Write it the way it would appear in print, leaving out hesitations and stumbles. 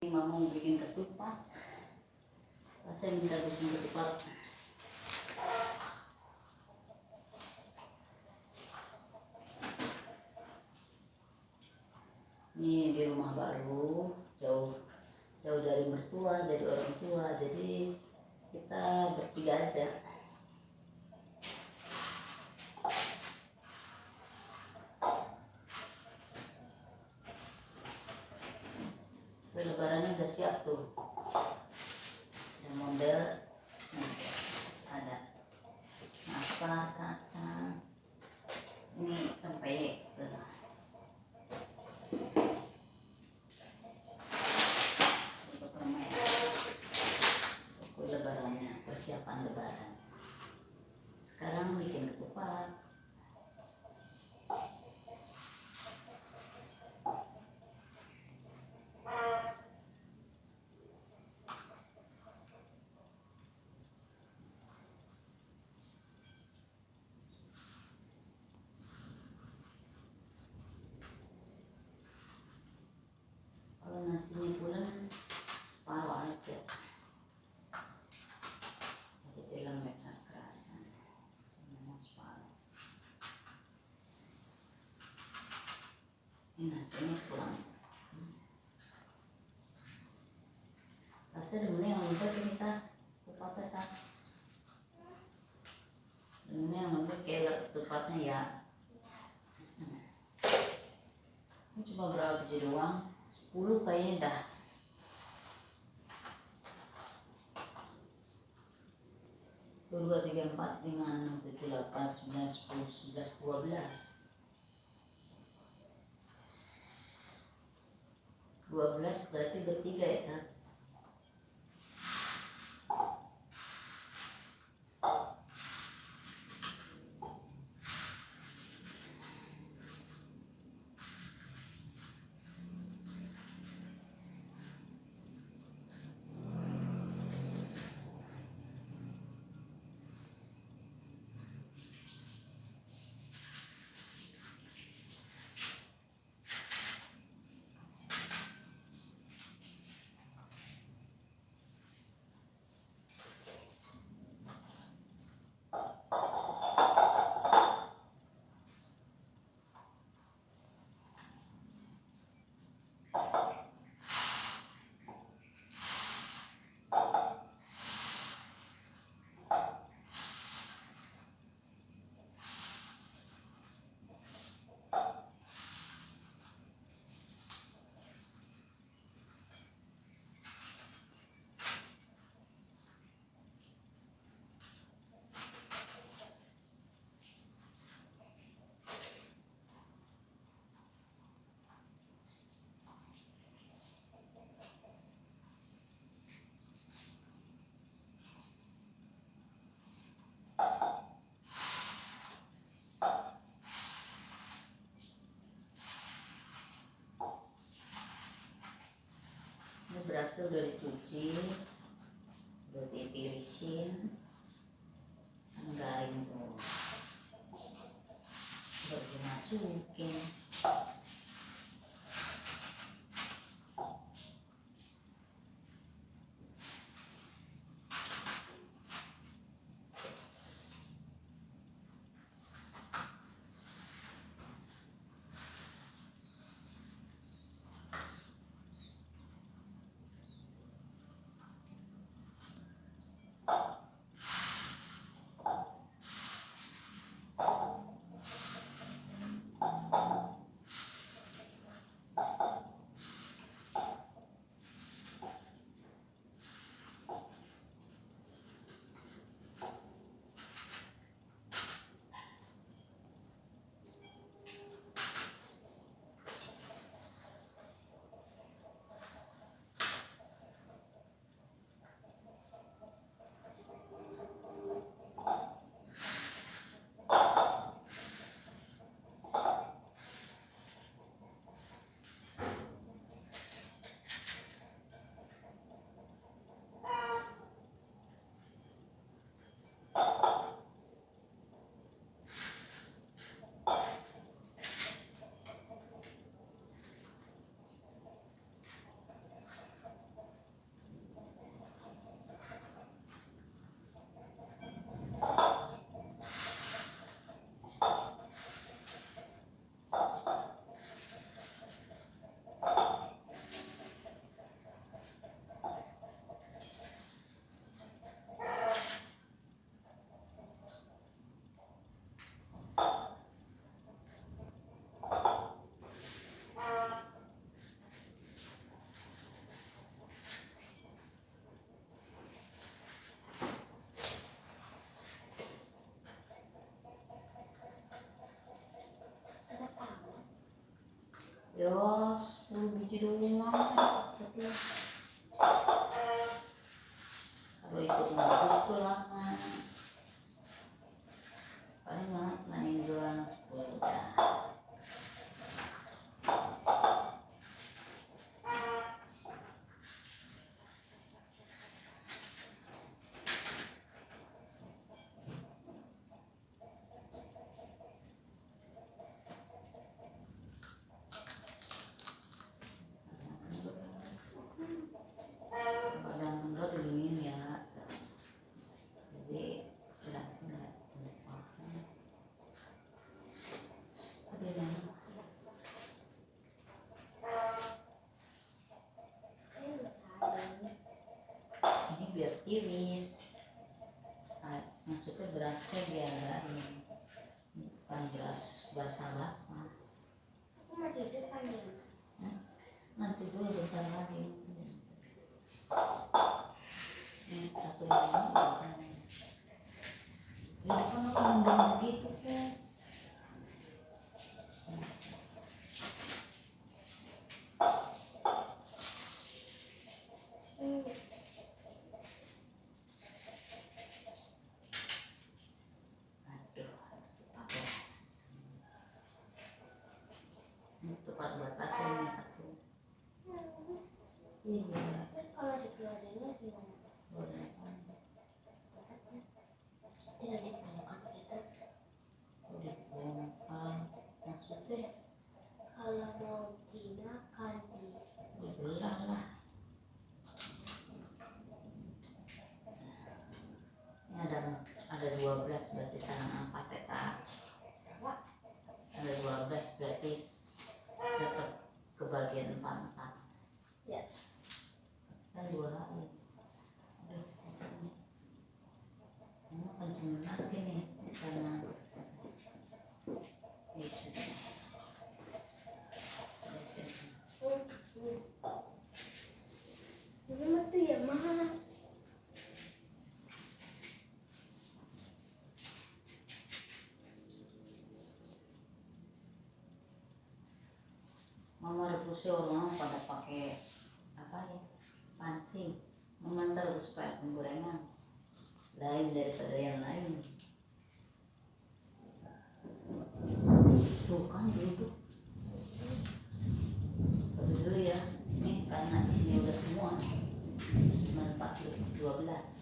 Mama mau bikin ketupat. Saya minta bikin ketupat. Ini di rumah baru, jauh dari mertua, dari orang tua, jadi kita bertiga aja. Lebarannya udah siap tuh. Ada model, ada nasi, kacang, ini rempeyek. Kue lebarannya, persiapan lebaran. Sekarang bikin ketupat. Kalau nasinya pulang separuh aja. Jadi lembek kerasan. Memang separuh. Ini nasinya kurang. Tasnya dimana yang lembek ini tas, ketupatnya tas. Ini yang lembek kayak ketupatnya ya. Ini cuma berapa biji doang? 10 kayaknya dah. 1, 2, 3, 4, 5, 6, 7, 8, 9, 10, 11, 12. 12 berarti bertiga ya tas. Ini berasnya udah dicuci, udah ditirisin, enggain tuh, udah dimasukin. iris. Maksudnya berasnya biarin, bukan beras basah-basah. Aku masih depan ya. Nanti dulu bentar lagi. Satu ini. Ya kan aku mendung begitu kan. Tepat batasnya ini kecil. Iya. Terus kalau dikeluarinnya gimana? Boleh. Tidak dibongkar gitu. Dibongkar. Maksudnya Kalau mau dimakan dibelah lah. Ini ada 12 berarti sekarang 4 tetas. Ada 12 berarti tetap ke bagian 4. ya. Kan 2 hari. Ini kenceng lagi nih karena bisa. Ini mah tuh ya mahal. Mama rebusnya orang pada pakai apa ya, pancing. Mama ntar rebus pakai penggorengan lain daripada yang lain. Tuh kan duduk. Tapi dulu ya, ini karena isinya udah semua cuma 12.